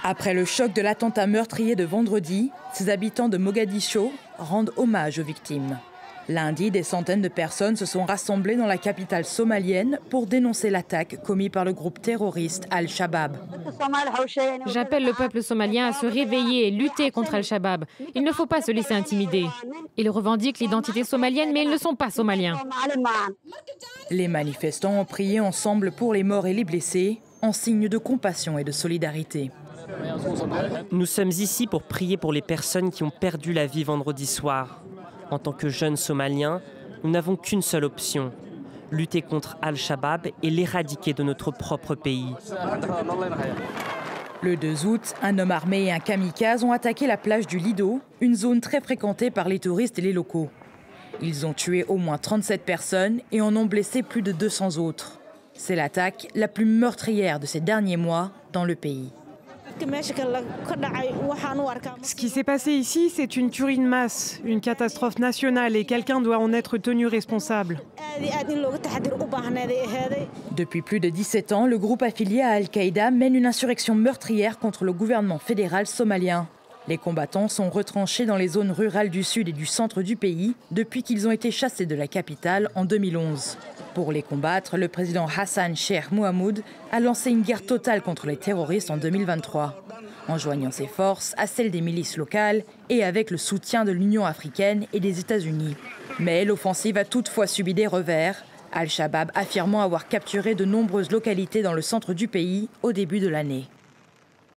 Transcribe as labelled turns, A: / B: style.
A: Après le choc de l'attentat meurtrier de vendredi, ces habitants de Mogadiscio rendent hommage aux victimes. Lundi, des centaines de personnes se sont rassemblées dans la capitale somalienne pour dénoncer l'attaque commise par le groupe terroriste Al-Shabaab.
B: J'appelle le peuple somalien à se réveiller et lutter contre Al-Shabaab. Il ne faut pas se laisser intimider. Ils revendiquent l'identité somalienne, mais ils ne sont pas somaliens.
A: Les manifestants ont prié ensemble pour les morts et les blessés, en signe de compassion et de solidarité.
C: Nous sommes ici pour prier pour les personnes qui ont perdu la vie vendredi soir. En tant que jeunes Somaliens, nous n'avons qu'une seule option, lutter contre Al-Shabaab et l'éradiquer de notre propre pays.
A: Le 2 août, un homme armé et un kamikaze ont attaqué la plage du Lido, une zone très fréquentée par les touristes et les locaux. Ils ont tué au moins 37 personnes et en ont blessé plus de 200 autres. C'est l'attaque la plus meurtrière de ces derniers mois dans le pays.
D: Ce qui s'est passé ici, c'est une tuerie de masse, une catastrophe nationale et quelqu'un doit en être tenu responsable.
A: Depuis plus de 17 ans, le groupe affilié à Al-Qaïda mène une insurrection meurtrière contre le gouvernement fédéral somalien. Les combattants sont retranchés dans les zones rurales du sud et du centre du pays depuis qu'ils ont été chassés de la capitale en 2011. Pour les combattre, le président Hassan Sheikh Mohamud a lancé une guerre totale contre les terroristes en 2023, en joignant ses forces à celles des milices locales et avec le soutien de l'Union africaine et des États-Unis. Mais l'offensive a toutefois subi des revers, Al-Shabaab affirmant avoir capturé de nombreuses localités dans le centre du pays au début de l'année.